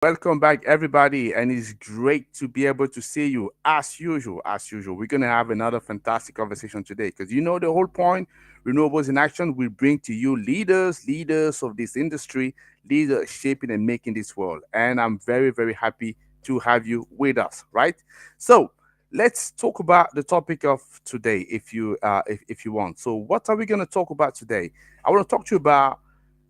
Welcome back, everybody, and it's great to be able to see you as usual. As usual, we're gonna have another fantastic conversation today because you know the whole point. Renewables in Action will bring to you leaders of this industry, leaders shaping and making this world. And I'm very, very happy to have you with us. Right? So let's talk about the topic of today, if you want. So what are we gonna talk about today? I want to talk to you about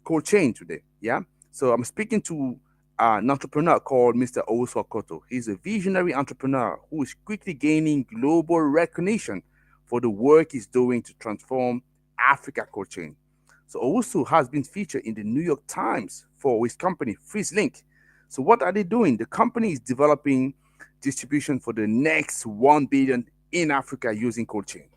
cold chain today. Yeah. So I'm speaking to an entrepreneur called Mr. Owusu Akoto. He's a visionary entrepreneur who is quickly gaining global recognition for the work he's doing to transform Africa cold chain. So Owusu has been featured in the New York Times for his company Freezelink. So what are they doing? The company is developing distribution for the next 1 billion in Africa using cold chain.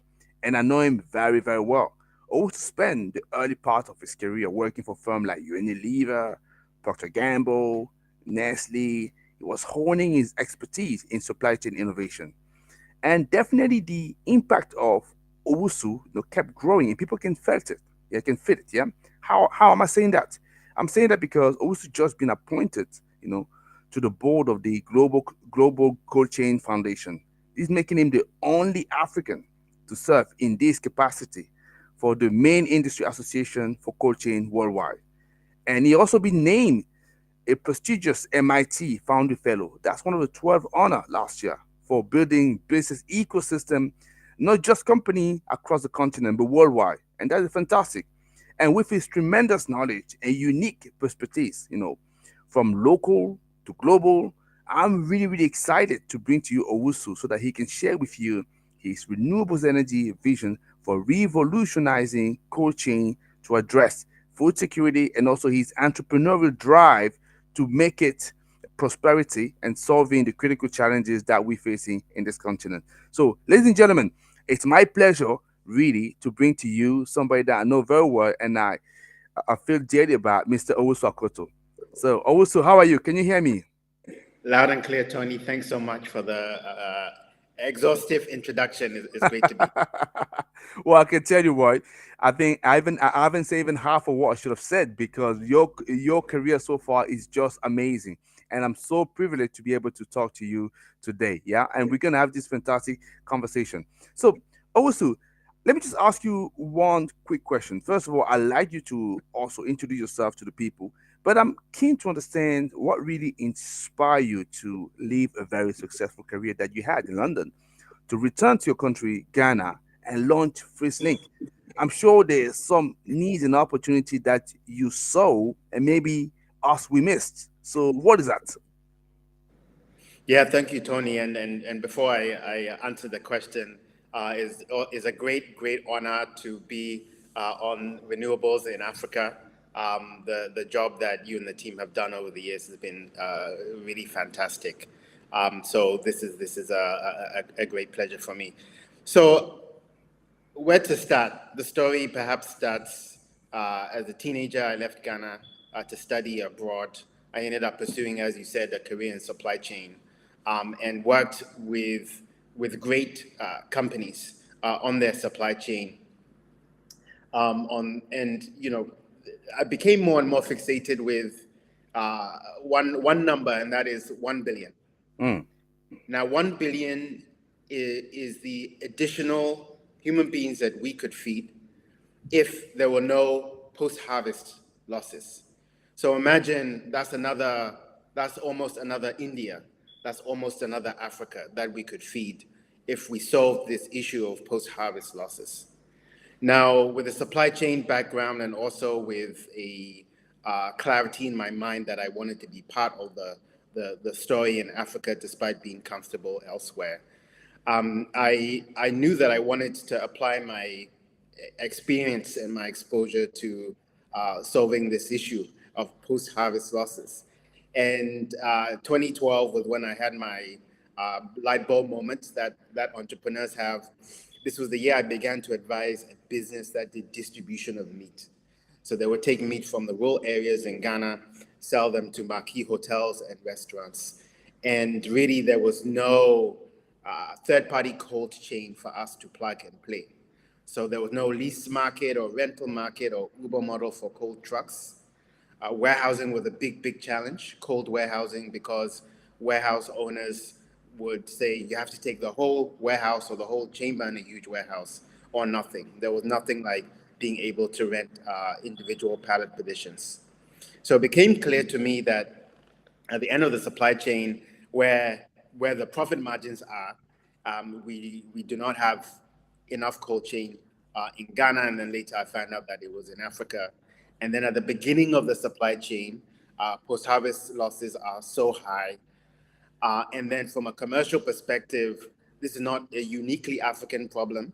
And I know him very, very well. Owusu spent the early part of his career working for firms like Unilever, Procter Gamble, Nestle. He was honing his expertise in supply chain innovation. And definitely the impact of Owusu kept growing and people can felt it. Yeah, can feel it. Yeah. How am I saying that? I'm saying that because Owusu just been appointed, you know, to the board of the Global Cold Chain Foundation. This making him the only African to serve in this capacity for the main industry association for cold chain worldwide. And he also been named a prestigious MIT Foundry Fellow. That's one of the 12 honor last year for building business ecosystem, not just company across the continent, but worldwide. And that is fantastic. And with his tremendous knowledge and unique perspectives, from local to global, I'm really, really excited to bring to you Owusu so that he can share with you his renewables energy vision for revolutionizing cold chain to address food security and also his entrepreneurial drive to make it prosperity and solving the critical challenges that we're facing in this continent. So, ladies and gentlemen, it's my pleasure really to bring to you somebody that I know very well and I feel dearly about, Mr. Owusu Akoto. So, Owusu, how are you? Can you hear me? Loud and clear, Tony. Thanks so much for the exhaustive introduction. It's great to be. Well, I can tell you what. I think I haven't said even half of what I should have said because your career so far is just amazing, and I'm so privileged to be able to talk to you today. Yeah, and we're gonna have this fantastic conversation. So, also, let me just ask you one quick question. First of all, I'd like you to also introduce yourself to the people, but I'm keen to understand what really inspired you to live a very successful career that you had in London to return to your country, Ghana, and launch Freezelink. I'm sure there's some needs and opportunity that you saw and maybe us we missed. So what is that? Yeah, thank you, Tony. And before I answer the question, is a great honor to be on renewables in Africa. The job that you and the team have done over the years has been really fantastic. So this is a great pleasure for me. So where to start? The story perhaps starts as a teenager. I left Ghana to study abroad. I ended up pursuing, as you said, a career in supply chain, and worked with great companies on their supply chain. I became more and more fixated with one number, and that is 1 billion. Mm, Now, 1 billion is the additional human beings that we could feed if there were no post-harvest losses. So imagine that's almost another India, that's almost another Africa that we could feed if we solved this issue of post-harvest losses. Now, with a supply chain background and also with a clarity in my mind that I wanted to be part of the story in Africa despite being comfortable elsewhere, I knew that I wanted to apply my experience and my exposure to solving this issue of post-harvest losses. And 2012 was when I had my light bulb moment that entrepreneurs have. This was the year I began to advise a business that did distribution of meat. So they would take meat from the rural areas in Ghana, sell them to marquee hotels and restaurants. And really, there was no third-party cold chain for us to plug and play. So there was no lease market or rental market or Uber model for cold trucks. Warehousing was a big challenge, cold warehousing, because warehouse owners would say you have to take the whole warehouse or the whole chamber in a huge warehouse or nothing. There was nothing like being able to rent individual pallet positions. So it became clear to me that at the end of the supply chain, where the profit margins are, we do not have enough cold chain in Ghana, and then later I found out that it was in Africa. And then at the beginning of the supply chain, post-harvest losses are so high. And then from a commercial perspective, this is not a uniquely African problem.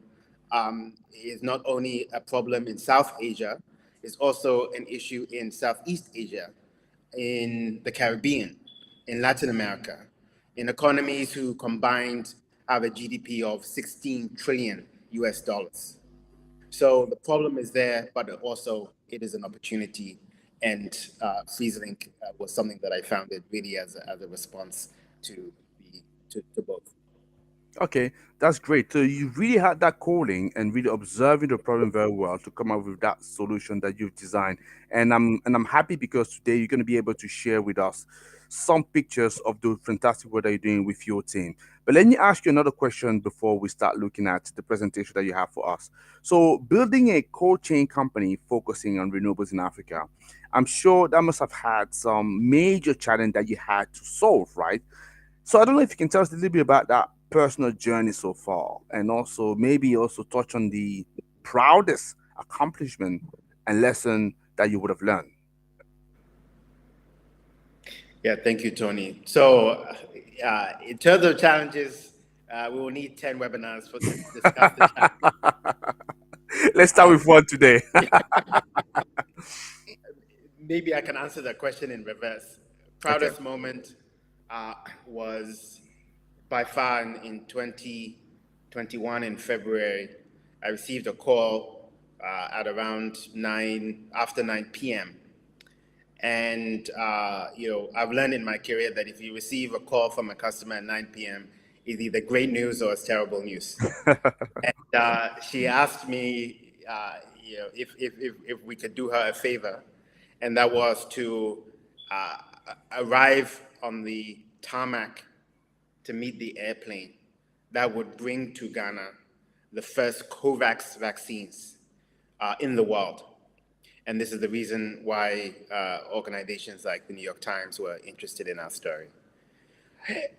It's not only a problem in South Asia, it's also an issue in Southeast Asia, in the Caribbean, in Latin America, in economies who combined have a GDP of 16 trillion US dollars. So the problem is there, but also it is an opportunity. And Freezelink was something that I founded really as a response to to both. Okay, that's great. So you really had that calling and really observing the problem very well to come up with that solution that you've designed. And I'm happy because today you're going to be able to share with us some pictures of the fantastic work that you're doing with your team. But let me ask you another question before we start looking at the presentation that you have for us. So building a cold chain company focusing on renewables in Africa, I'm sure that must have had some major challenge that you had to solve, right? So I don't know if you can tell us a little bit about that personal journey so far, and also maybe also touch on the proudest accomplishment and lesson that you would have learned. Yeah, thank you, Tony. So, in terms of challenges, we will need 10 webinars to discuss the challenges. Let's start Um, with one today. Maybe I can answer that question in reverse. Okay. Proudest moment uh, was by far in 2021 in February. I received a call at around 9 p.m. And I've learned in my career that if you receive a call from a customer at 9 p.m., it's either great news or it's terrible news. And she asked me, if we could do her a favor, and that was to uh, arrive on the tarmac to meet the airplane that would bring to Ghana the first COVAX vaccines in the world. And this is the reason why organizations like the New York Times were interested in our story.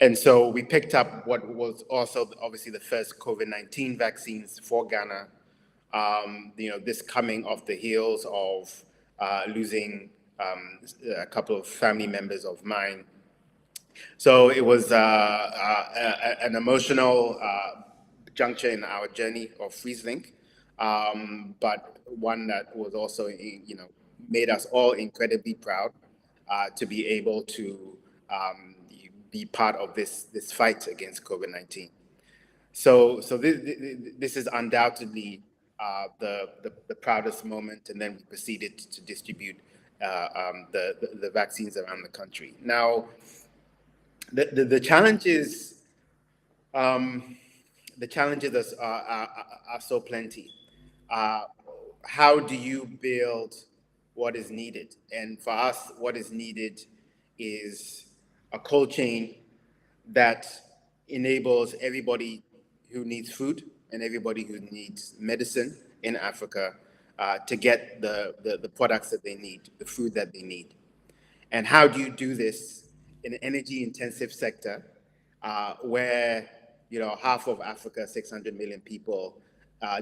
And so we picked up what was also obviously the first COVID-19 vaccines for Ghana. This coming off the heels of losing a couple of family members of mine. So it was an emotional juncture in our journey of Freezelink, but one that was also, made us all incredibly proud to be able to be part of this fight against COVID-19. So this is undoubtedly the proudest moment, and then we proceeded to distribute the vaccines around the country. Now, the challenges, the challenges are so plenty. Uh, how do you build what is needed? And for us, what is needed is a cold chain that enables everybody who needs food and everybody who needs medicine in Africa to get the products that they need, the food that they need. And how do you do this in an energy intensive sector where half of Africa, 600 million people,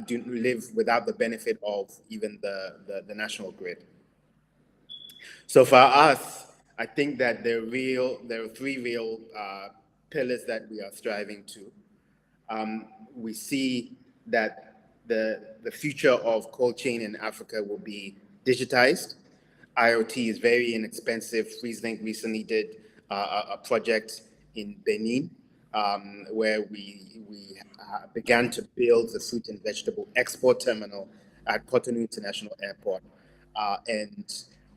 do live without the benefit of even the national grid? So for us, I think that there are three real pillars that we are striving to. We see that the future of cold chain in Africa will be digitized. IoT is very inexpensive. Freezelink recently did a project in Benin where we began to build the fruit and vegetable export terminal at Cotonou International Airport. And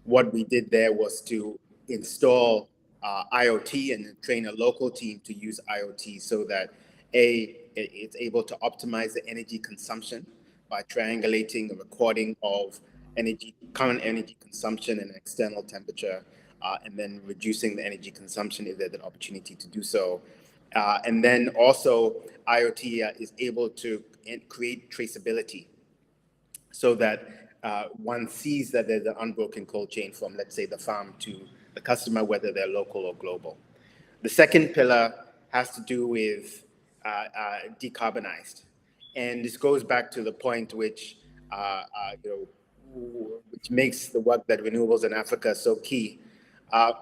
what we did there was to install IoT and train a local team to use IoT so that it's able to optimize the energy consumption by triangulating a recording of current energy consumption and external temperature, and then reducing the energy consumption if there's an opportunity to do so. And then also IoT is able to create traceability so that one sees that there's an unbroken cold chain from, let's say, the farm to the customer, whether they're local or global. The second pillar has to do with decarbonized, and this goes back to the point which which makes the work that renewables in Africa so key. Uh,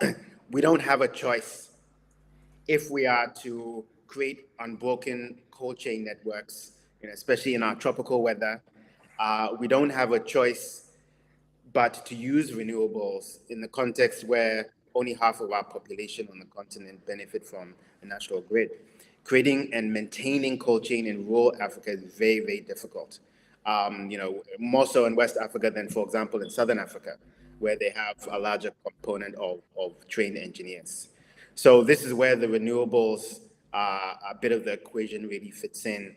we don't have a choice if we are to create unbroken cold chain networks, especially in our tropical weather. We don't have a choice but to use renewables in the context where only half of our population on the continent benefit from the national grid. Creating and maintaining cold chain in rural Africa is very, very difficult. More so in West Africa than, for example, in Southern Africa, where they have a larger component of trained engineers. So this is where the renewables, a bit of the equation really fits in.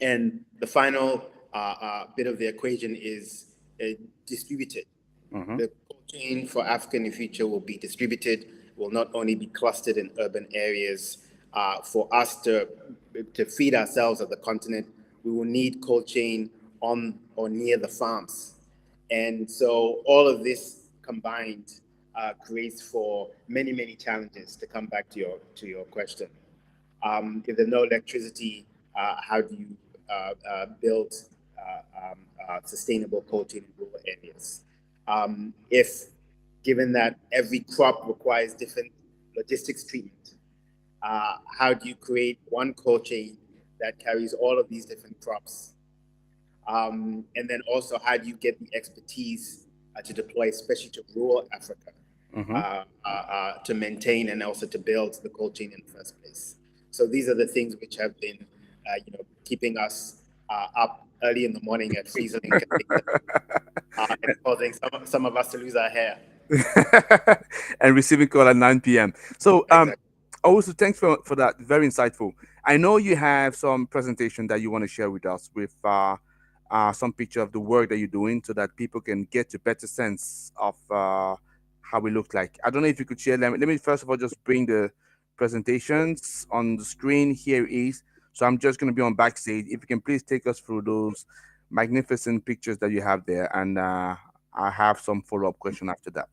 And the final bit of the equation is distributed. Mm-hmm. The cold chain for Africa in the future will be distributed, will not only be clustered in urban areas. For us to feed ourselves at the continent, we will need cold chain on or near the farms. And so all of this combined creates for many, many challenges, to come back to your question. If there's no electricity, how do you build sustainable cold chain in rural areas? If given that every crop requires different logistics treatment, how do you create one cold chain that carries all of these different crops? And then also, how do you get the expertise to deploy, especially to rural Africa, Mm-hmm. to maintain and also to build the cold chain in the first place? So these are the things which have been, keeping us up early in the morning at Freezelink and causing some of us to lose our hair. And receiving call at 9 p.m. So, Exactly. also thanks for that. Very insightful. I know you have some presentation that you want to share with us with some picture of the work that you're doing so that people can get a better sense of how we look like. I don't know if you could share them. Let me first of all just bring the presentations on the screen. Here it is. So I'm just going to be on backstage. If you can please take us through those magnificent pictures that you have there, and I have some follow-up question after that.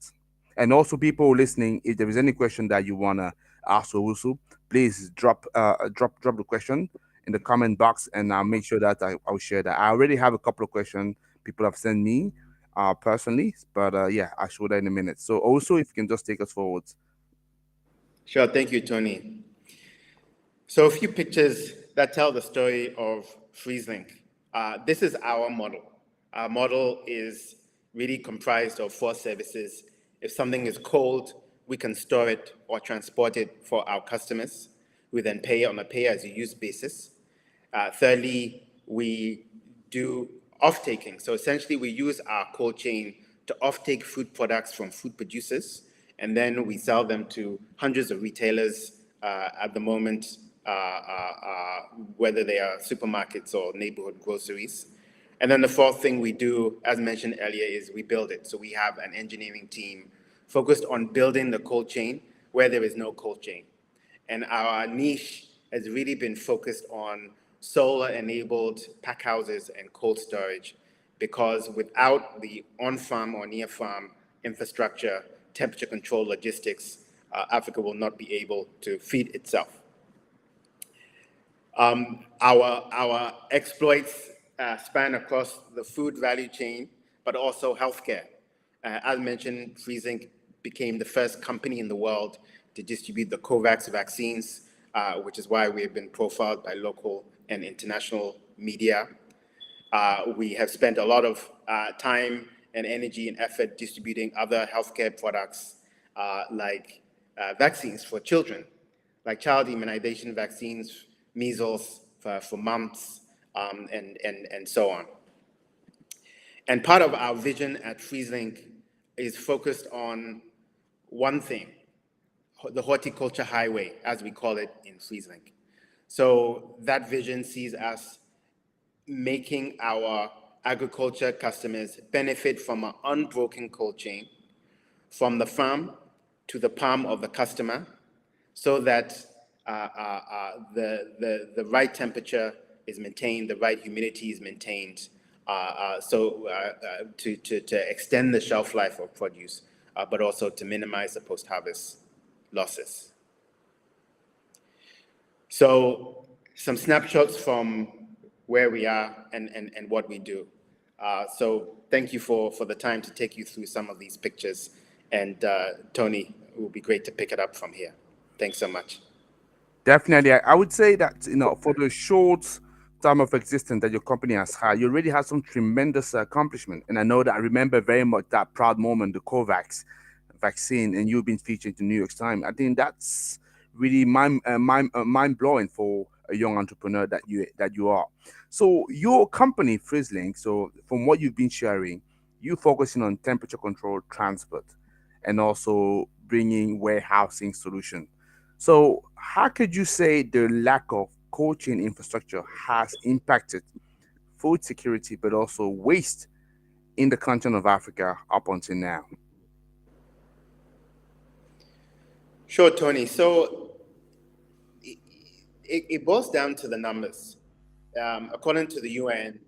And also, people listening, if there is any question that you wanna ask Owusu, please drop the question in the comment box, and I'll make sure that I'll share that. I already have a couple of questions people have sent me personally, but yeah, I'll show that in a minute. So also, if you can just take us forward. Sure. Thank you, Tony. So a few pictures that tell the story of Freezelink. This is our model. Our model is really comprised of four services. If something is cold, we can store it or transport it for our customers. We then pay on a pay-as-you-use basis. Thirdly, we do off-taking. So essentially, we use our cold chain to off-take food products from food producers, and then we sell them to hundreds of retailers at the moment, whether they are supermarkets or neighborhood groceries. And then the fourth thing we do, as mentioned earlier, is we build it. So we have an engineering team focused on building the cold chain where there is no cold chain. And our niche has really been focused on solar-enabled pack houses and cold storage, because without the on-farm or near-farm infrastructure, temperature control logistics, Africa will not be able to feed itself. Our exploits span across the food value chain, but also healthcare. As mentioned, Freezelink became the first company in the world to distribute the COVAX vaccines, which is why we have been profiled by local and international media. We have spent a lot of time and energy and effort distributing other healthcare products like vaccines for children, like child immunization vaccines, measles for mumps, and so on. And part of our vision at Freezelink is focused on one thing, the horticulture highway, as we call it in Freezelink. So that vision sees us making our agriculture customers benefit from an unbroken cold chain from the farm to the palm of the customer so that the right temperature is maintained, the right humidity is maintained, to extend the shelf life of produce, but also to minimize the post-harvest losses. So some snapshots from where we are and what we do. So thank you for the time to take you through some of these pictures. And Tony, it will be great to pick it up from here. Thanks so much. Definitely, I would say that for the short time of existence that your company has had, you already had some tremendous accomplishment. And I know that I remember very much that proud moment, the COVAX vaccine, and you've been featured in New York Times. I think that's really mind blowing for a young entrepreneur that you are. So your company, Freezelink. So from what you've been sharing, you focusing on temperature control transport, and also bringing warehousing solution. So, how could you say the lack of coaching infrastructure has impacted food security, but also waste in the continent of Africa up until now? Sure, Tony. So it boils down to the numbers. According to the UN,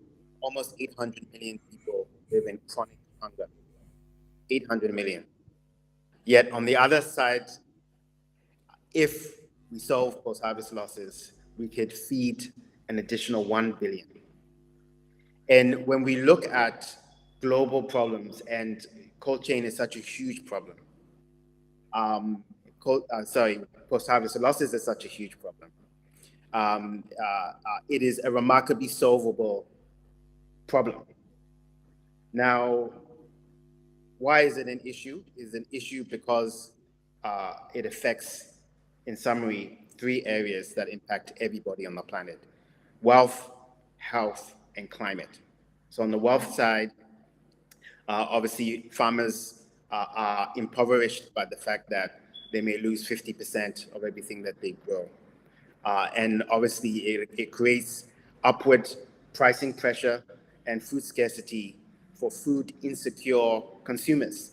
almost 800 million people live in chronic hunger. 800 million. Yet on the other side, if we solve post-harvest losses, we could feed an additional 1 billion. And when we look at global problems, and cold chain is such a huge problem, post-harvest losses is such a huge problem. It is a remarkably solvable problem. Now, why is it an issue? It's an issue because it affects, in summary, three areas that impact everybody on the planet: wealth, health, and climate. So on the wealth side, obviously farmers are impoverished by the fact that they may lose 50% of everything that they grow. And obviously it creates upward pricing pressure and food scarcity for food insecure consumers,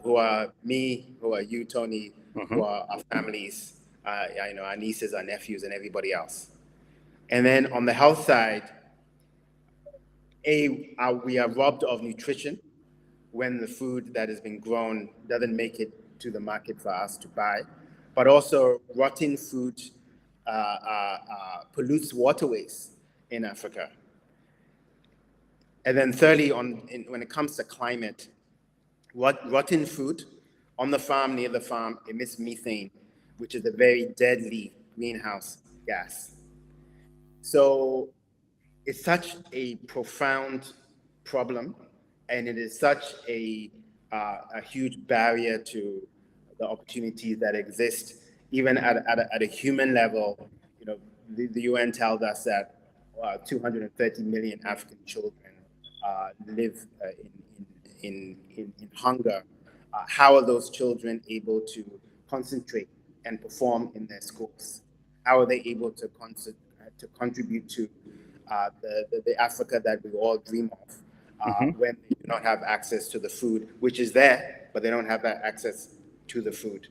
who are me, who are you, Tony, Hmm. who are our families, our nieces, our nephews, and everybody else. And then on the health side, we are robbed of nutrition when the food that has been grown doesn't make it to the market for us to buy. But also, rotten food pollutes waterways in Africa. And then, thirdly, when it comes to climate, rotten food on the farm, near the farm, emits methane, which is a very deadly greenhouse gas. So it's such a profound problem, and it is such a huge barrier to the opportunities that exist, even at a human level. The UN tells us that 230 million African children live in hunger. How are those children able to concentrate and perform in their schools? How are they able to contribute to the Africa that we all dream of, Hmm. when they do not have access to the food, which is there, but they don't have that access to the food?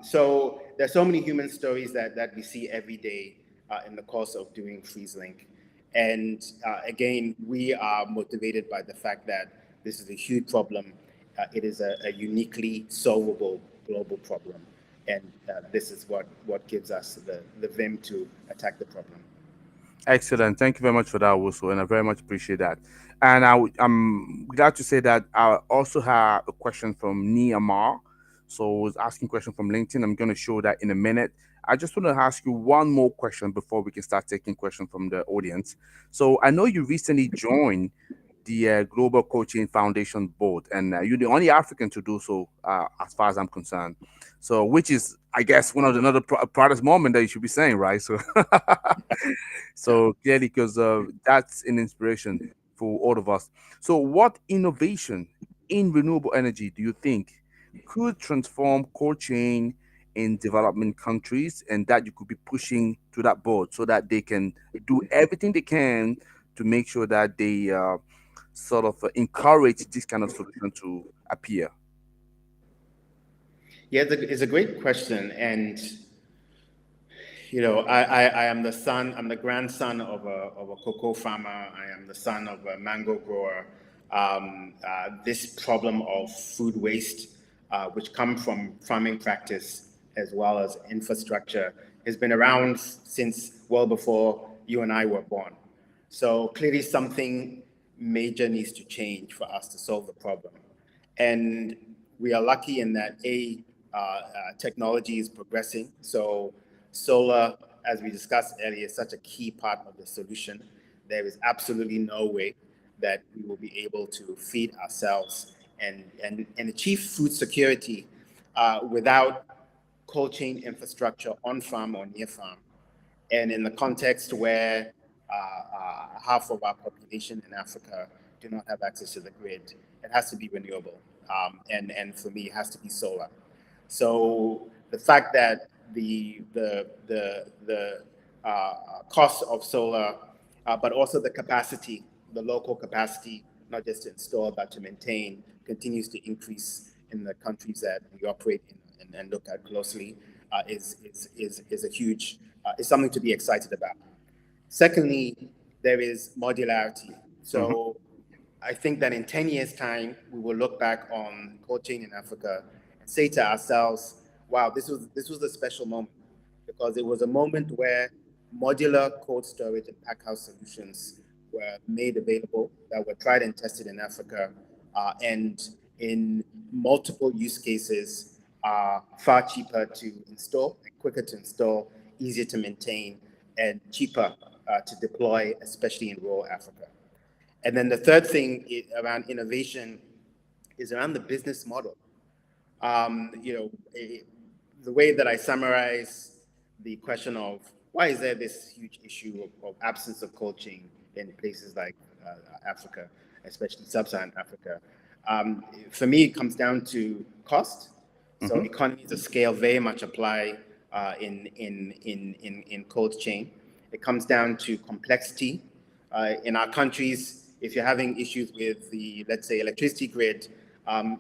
So there's so many human stories that we see every day in the course of doing Freezelink. And again, we are motivated by the fact that this is a huge problem. It is a uniquely solvable global problem. And this is what gives us the vim to attack the problem. Excellent. Thank you very much for that, Wusu, and I very much appreciate that. And I'm glad to say that I also have a question from Niamar. So I was asking a question from LinkedIn. I'm going to show that in a minute. I just want to ask you one more question before we can start taking questions from the audience. So I know you recently joined the Global Coaching Foundation board, and you're the only African to do so, as far as I'm concerned. So, which is, I guess, one of the another proudest moment that you should be saying, right? So, Yeah. so clearly, because that's an inspiration for all of us. So, what innovation in renewable energy do you think could transform cold chain in development countries, and that you could be pushing to that board so that they can do everything they can to make sure that they sort of encourage this kind of solution to appear? Yeah, it's a great question. And I am the son, I'm the grandson of a cocoa farmer. I am the son of a mango grower. This problem of food waste, which come from farming practice as well as infrastructure, has been around since well before you and I were born. So clearly something major needs to change for us to solve the problem. And we are lucky in that technology is progressing. So solar, as we discussed earlier, is such a key part of the solution. There is absolutely no way that we will be able to feed ourselves and achieve food security without cold chain infrastructure on farm or near farm. And in the context where half of our population in Africa do not have access to the grid, it has to be renewable. And for me, it has to be solar. So the fact that the cost of solar, but also the capacity, the local capacity, not just to install but to maintain, continues to increase in the countries that we operate in and look at closely, is a huge is something to be excited about. Secondly, there is modularity. Hmm. So I think that in 10 years' time, we will look back on cold chain in Africa and say to ourselves, wow, this was a special moment because it was a moment where modular cold storage and packhouse solutions were made available that were tried and tested in Africa, and in multiple use cases are far cheaper to install and quicker to install, easier to maintain, and cheaper to deploy, especially in rural Africa. And then the third thing around innovation is around the business model. Um, you know, eh, the way that I summarize the question of why is there this huge issue of absence of cold chain in places like Africa, especially sub-Saharan Africa, for me, it comes down to cost. So Hmm. economies of scale very much apply in cold chain. It comes down to complexity. In our countries, if you're having issues with the, let's say, electricity grid,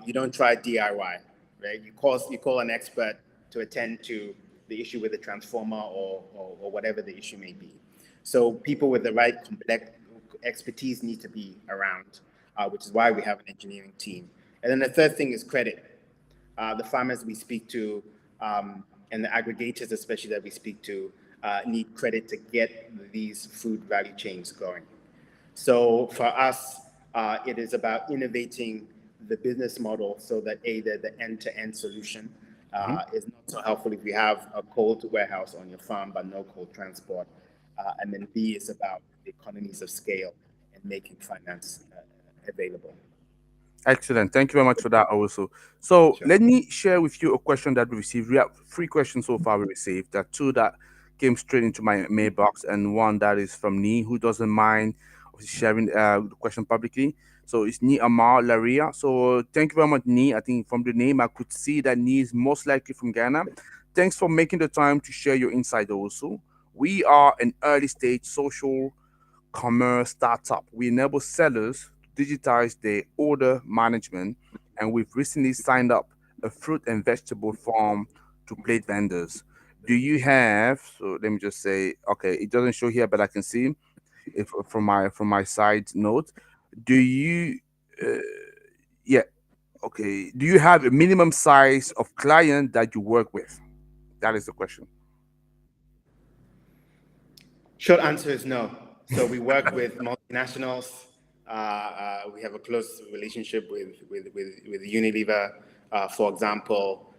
you don't try DIY, right? You call an expert to attend to the issue with the transformer or whatever the issue may be. So people with the right complex expertise need to be around, which is why we have an engineering team. And then the third thing is credit. The farmers we speak to, and the aggregators especially that we speak to, need credit to get these food value chains going. So for us, it is about innovating the business model so that the end-to-end solution Hmm. is not so helpful if you have a cold warehouse on your farm but no cold transport. And then B is about the economies of scale and making finance available. Excellent. Thank you very much for that also. So Sure. let me share with you a question that we received. We have three questions so far we received. There are two that came straight into my mailbox and one that is from Nee, who doesn't mind sharing the question publicly. So it's Nee Amar Laria. So thank you very much, Nee. I think from the name I could see that Nee is most likely from Ghana. Thanks for making the time to share your insight also. We are an early stage social commerce startup. We enable sellers to digitize their order management, and we've recently signed up a fruit and vegetable farm to plate vendors. Do you have? So let me just say, okay, it doesn't show here, but I can see if from my side note. Do you? Uh, yeah. Okay. Do you have a minimum size of client that you work with? That is the question. Short answer is no. So we work with multinationals. We have a close relationship with Unilever, for example.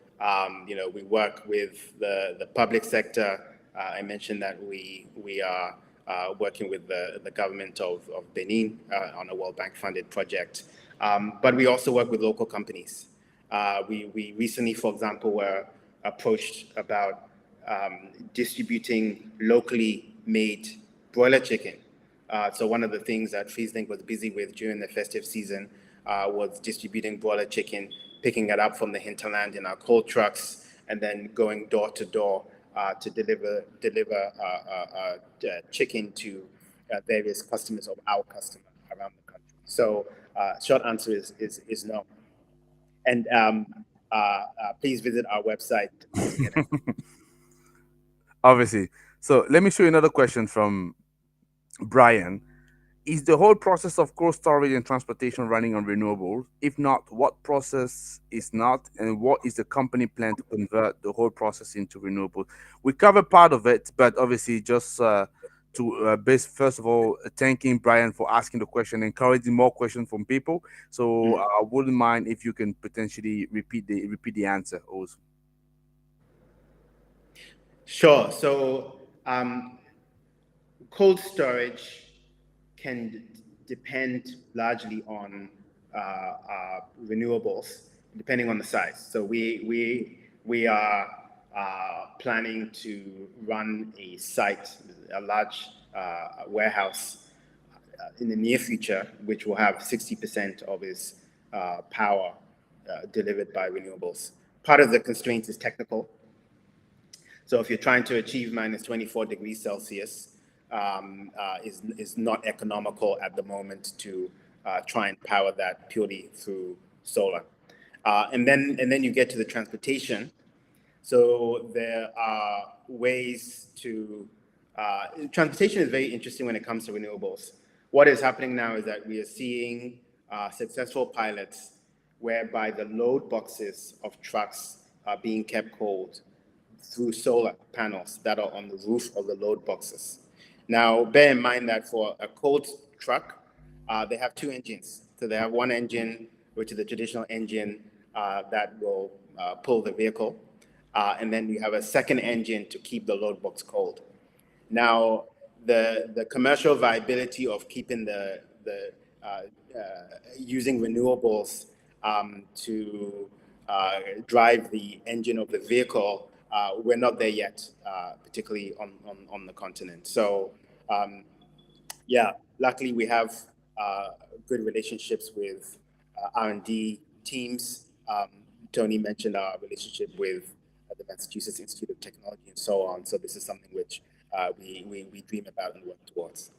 We work with the public sector. I mentioned that we are working with the government of Benin on a World Bank funded project. But we also work with local companies. We recently, for example, were approached about distributing locally made broiler chicken. So one of the things that Freezelink was busy with during the festive season was distributing broiler chicken, picking it up from the hinterland in our cold trucks, and then going door to door to deliver chicken to various customers of our customer around the country. So, short answer is no. And please visit our website to get it. Obviously. So let me show you another question from Brian. Is the whole process of cold storage and transportation running on renewables? If not, what process is not, and what is the company plan to convert the whole process into renewables? We covered part of it, but obviously, just to base first of all, thanking Brian for asking the question, encouraging more questions from people. So Mm. I wouldn't mind if you can potentially repeat the answer also. Sure. So, cold storage can depend largely on renewables, depending on the size. So we are planning to run a site, a large warehouse in the near future, which will have 60% of its power delivered by renewables. Part of the constraint is technical. So if you're trying to achieve minus 24 degrees Celsius, is not economical at the moment to try and power that purely through solar. And then you get to the transportation. So there are ways to transportation is very interesting when it comes to renewables. What is happening now is that we are seeing successful pilots whereby the load boxes of trucks are being kept cold through solar panels that are on the roof of the load boxes. Now, bear in mind that for a cold truck, they have two engines. So they have one engine, which is the traditional engine that will pull the vehicle, and then you have a second engine to keep the load box cold. Now, the commercial viability of keeping the using renewables to drive the engine of the vehicle, we're not there yet, particularly on the continent. So, yeah, luckily we have good relationships with R&D teams. Tony mentioned our relationship with the Massachusetts Institute of Technology and so on. So this is something which we dream about and work towards.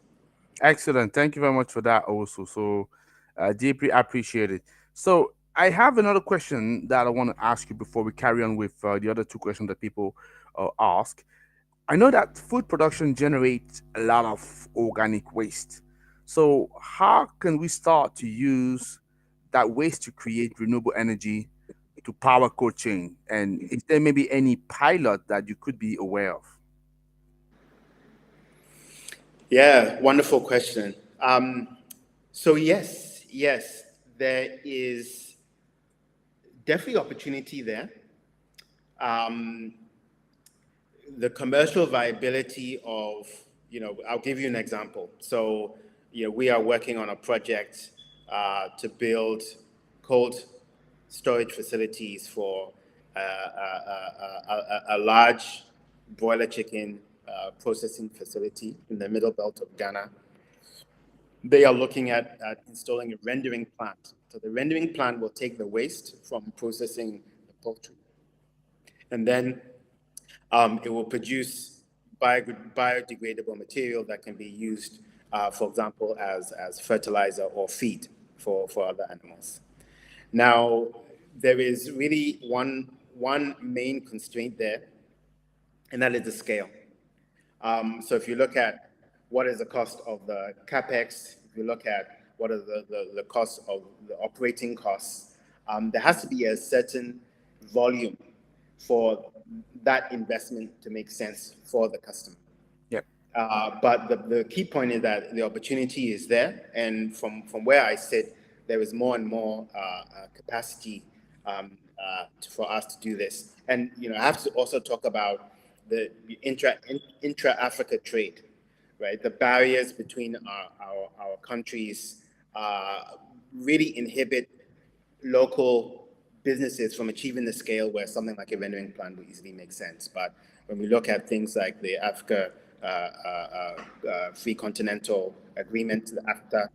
Excellent. Thank you very much for that also. So deeply appreciated. So I have another question that I want to ask you before we carry on with the other two questions that people ask. I know that food production generates a lot of organic waste. So how can we start to use that waste to create renewable energy to power cold chain? And is there maybe any pilot that you could be aware of? Yeah, wonderful question. So yes, there is definitely opportunity there. Um, the commercial viability of, I'll give you an example. So, we are working on a project to build cold storage facilities for a large broiler chicken processing facility in the middle belt of Ghana. They are looking at installing a rendering plant. So the rendering plant will take the waste from processing the poultry, and then it will produce biodegradable material that can be used, for example, as fertilizer or feed for other animals. Now, there is really one main constraint there, and that is the scale. So if you look at what is the cost of the capex, if you look at what are the cost of the operating costs, there has to be a certain volume for that investment to make sense for the customer. Yep. But the key point is that the opportunity is there, and from where I sit, there is more and more capacity for us to do this. And I have to also talk about the intra Africa trade, right? The barriers between our countries really inhibit local businesses from achieving the scale where something like a rendering plant would easily make sense. But when we look at things like the Africa Free Continental Agreement, the AFTA,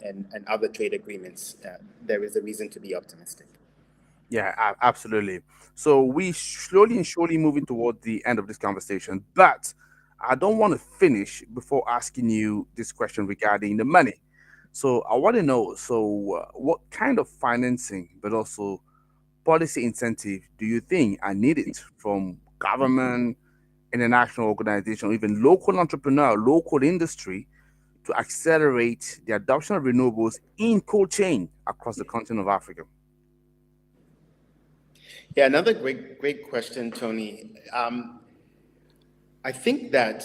and other trade agreements, there is a reason to be optimistic. Yeah, absolutely. So we slowly and surely moving toward the end of this conversation, but I don't want to finish before asking you this question regarding the money. So I want to know, what kind of financing, but also policy incentive do you think are needed from government, international organization, or even local entrepreneur, local industry to accelerate the adoption of renewables in cold chain across the continent of Africa? Yeah, another great question, Tony. I think that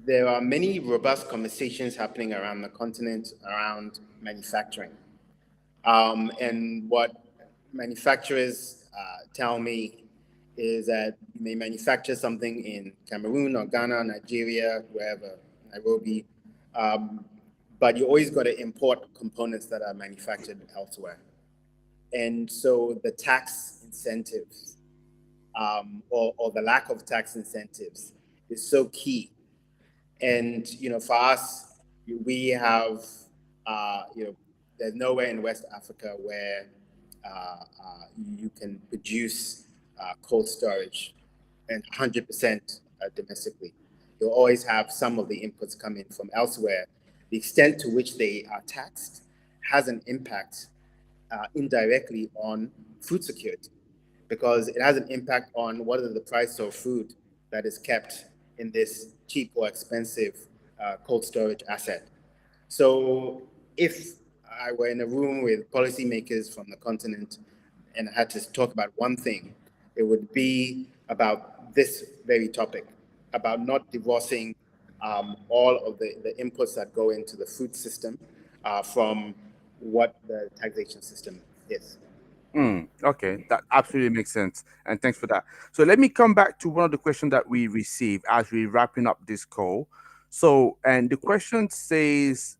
there are many robust conversations happening around the continent around manufacturing. And what manufacturers tell me is that you may manufacture something in Cameroon or Ghana, Nigeria, wherever, Nairobi, um, but you always got to import components that are manufactured elsewhere. And so the tax incentives, or the lack of tax incentives, is so key. And for us, we have, there's nowhere in West Africa where you can produce cold storage and 100% domestically. You'll always have some of the inputs coming from elsewhere. The extent to which they are taxed has an impact indirectly on food security, because it has an impact on what is the price of food that is kept in this cheap or expensive cold storage asset. So if I were in a room with policymakers from the continent and I had to talk about one thing, it would be about this very topic, about not divorcing all of the inputs that go into the food system from what the taxation system is. Okay, that absolutely makes sense. And thanks for that. So let me come back to one of the questions that we received as we're wrapping up this call. So, and the question says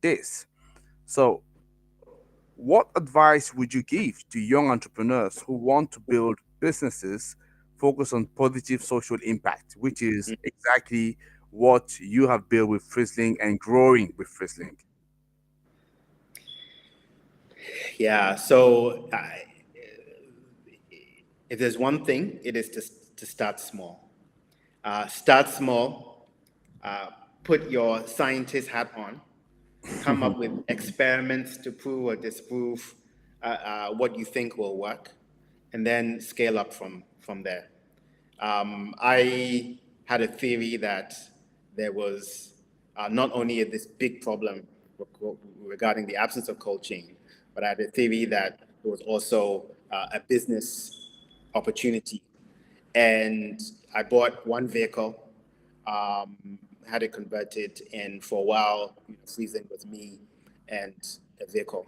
this. So, what advice would you give to young entrepreneurs who want to build businesses focused on positive social impact, which is exactly what you have built with Freezelink and growing with Freezelink? Yeah, so if there's one thing, it is to start small. Start small, uh, put your scientist hat on, come up with experiments to prove or disprove what you think will work, and then scale up from there. I had a theory that there was not only this big problem regarding the absence of cold chain, but I had a theory that there was also a business opportunity. And I bought one vehicle, had it converted, and for a while, Freezing was me and a vehicle.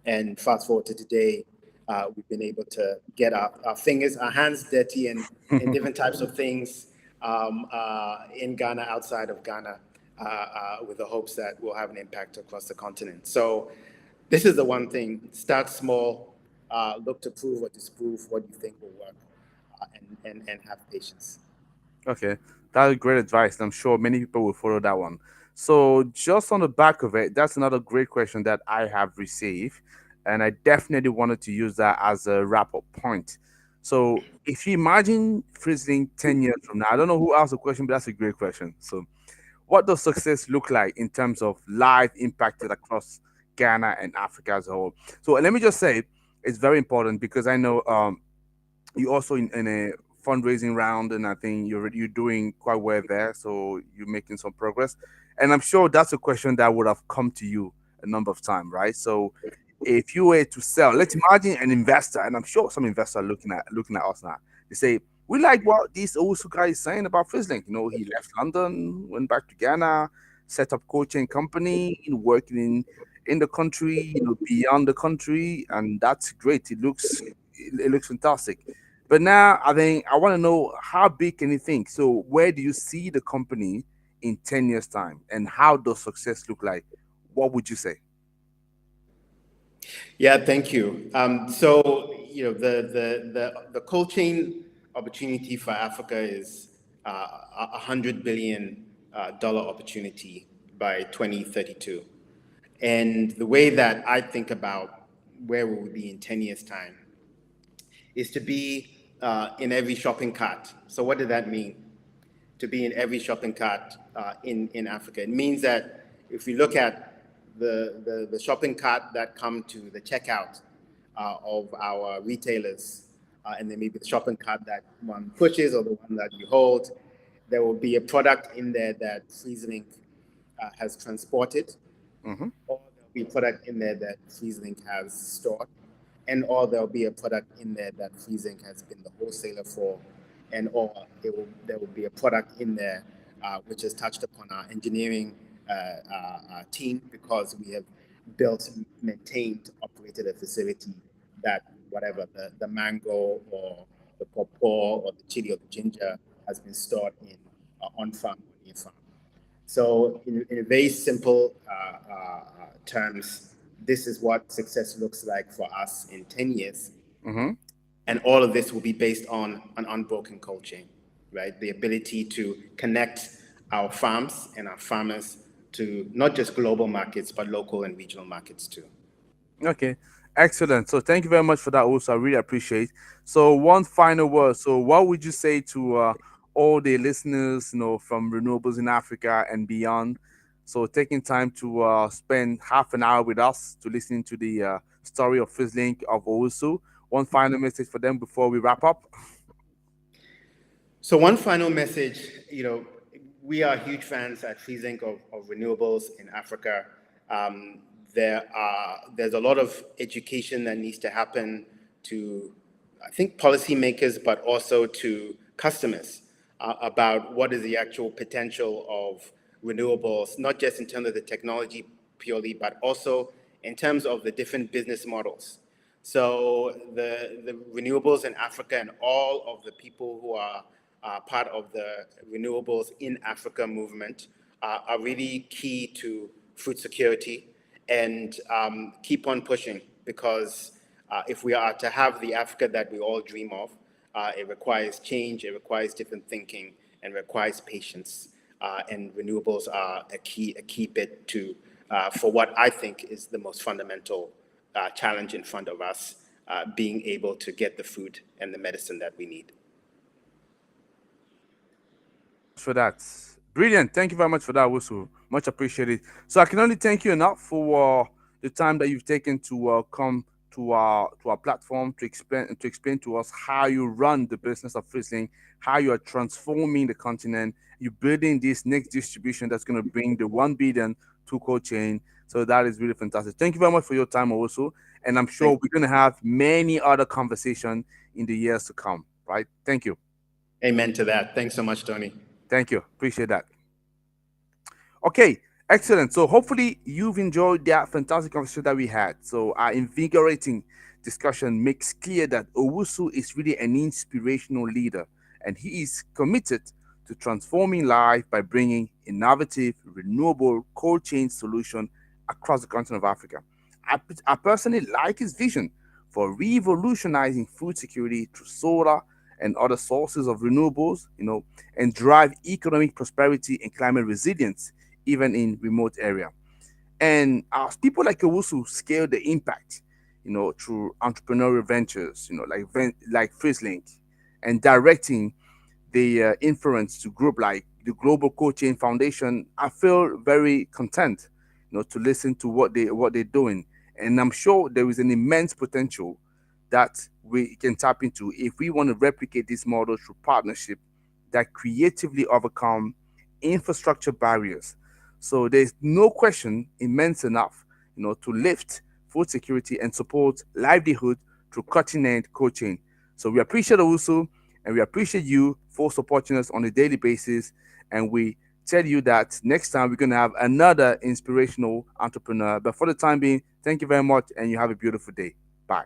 And fast forward to today, we've been able to get our fingers, our hands dirty in different types of things in Ghana, outside of Ghana, with the hopes that we'll have an impact across the continent. So this is the one thing: start small, look to prove or disprove what you think will work, and have patience. Okay, that's great advice. And I'm sure many people will follow that one. So, just on the back of it, that's another great question that I have received. And I definitely wanted to use that as a wrap up point. So, if you imagine Frizzling 10 years from now, I don't know who asked the question, but that's a great question. So, what does success look like in terms of life impacted across Ghana and Africa as a whole? So, let me just say it's very important because I know you also in a fundraising round, and I think you're doing quite well there. So you're making some progress, and I'm sure that's a question that would have come to you a number of times, right? So if you were to sell, let's imagine an investor, and I'm sure some investors are looking at us now. They say we like what this Owusu guy is saying about Frizzling. He left London, went back to Ghana, set up coaching company, working in the country, beyond the country, and that's great. It looks fantastic. But now I think I want to know how big can you think? So where do you see the company in 10 years time, and how does success look like? What would you say? Yeah, thank you. So the cold chain opportunity for Africa is $100 billion opportunity by 2032. And the way that I think about where we will be in 10 years' time is to be in every shopping cart. So what did that mean? to be in every shopping cart in Africa. It means that if we look at the shopping cart that come to the checkout of our retailers, and then maybe the shopping cart that one pushes or the one that you hold, there will be a product in there that Freezelink has transported, Mm-hmm. or there'll be a product in there that Freezelink has stored, and or there'll be a product in there that Freezelink has been the wholesaler for, and or there will be a product in there which has touched upon our engineering team, because we have built, maintained, operated a facility that whatever the mango or the pawpaw or the chili or the ginger has been stored in on farm or near farm. So, in very simple terms, this is what success looks like for us in 10 years. Mm-hmm. And all of this will be based on an unbroken cold chain, right? The ability to connect our farms and our farmers to not just global markets, but local and regional markets too. Okay, excellent. So thank you very much for that. Also, I really appreciate. So one final word. So what would you say to all the listeners, from Renewables in Africa and beyond? So taking time to spend half an hour with us to listen to the story of Fizzlink of Owusu. One final message for them before we wrap up. So one final message, we are huge fans at Freezelink of renewables in Africa. There's a lot of education that needs to happen to, I think, policymakers, but also to customers about what is the actual potential of renewables, not just in terms of the technology purely, but also in terms of the different business models. So the renewables in Africa and all of the people who are part of the Renewables in Africa movement are really key to food security, and keep on pushing, because if we are to have the Africa that we all dream of, it requires change, it requires different thinking, and requires patience. And renewables are a key bit to for what I think is the most fundamental challenge in front of us, being able to get the food and the medicine that we need. For that. Brilliant. Thank you very much for that, Wusu. Much appreciated. So I can only thank you enough for the time that you've taken to come to our platform to explain to us how you run the business of Frizzling, how you are transforming the continent, you're building this next distribution that's going to bring the 1 billion to cold chain. So that is really fantastic. Thank you very much for your time also. And I'm sure Thank we're going to have many other conversations in the years to come. Right? Thank you. Amen to that. Thanks so much, Tony. Thank you. Appreciate that. Okay, excellent. So hopefully you've enjoyed that fantastic conversation that we had. So our invigorating discussion makes clear that Owusu is really an inspirational leader, and he is committed to transforming life by bringing innovative, renewable cold chain solution across the continent of Africa. I personally like his vision for revolutionizing food security through solar and other sources of renewables, and drive economic prosperity and climate resilience even in remote area. And as people like Owusu scale the impact, through entrepreneurial ventures, like Frizzlink, and directing the influence to group like the Global Coaching Foundation, I feel very content, to listen to what they're doing, and I'm sure there is an immense potential that we can tap into if we want to replicate this model through partnership that creatively overcome infrastructure barriers. So there's no question immense enough, to lift food security and support livelihood through cutting edge coaching. So we appreciate Owusu, and we appreciate you for supporting us on a daily basis. And we tell you that next time we're going to have another inspirational entrepreneur. But for the time being, thank you very much, and you have a beautiful day. Bye.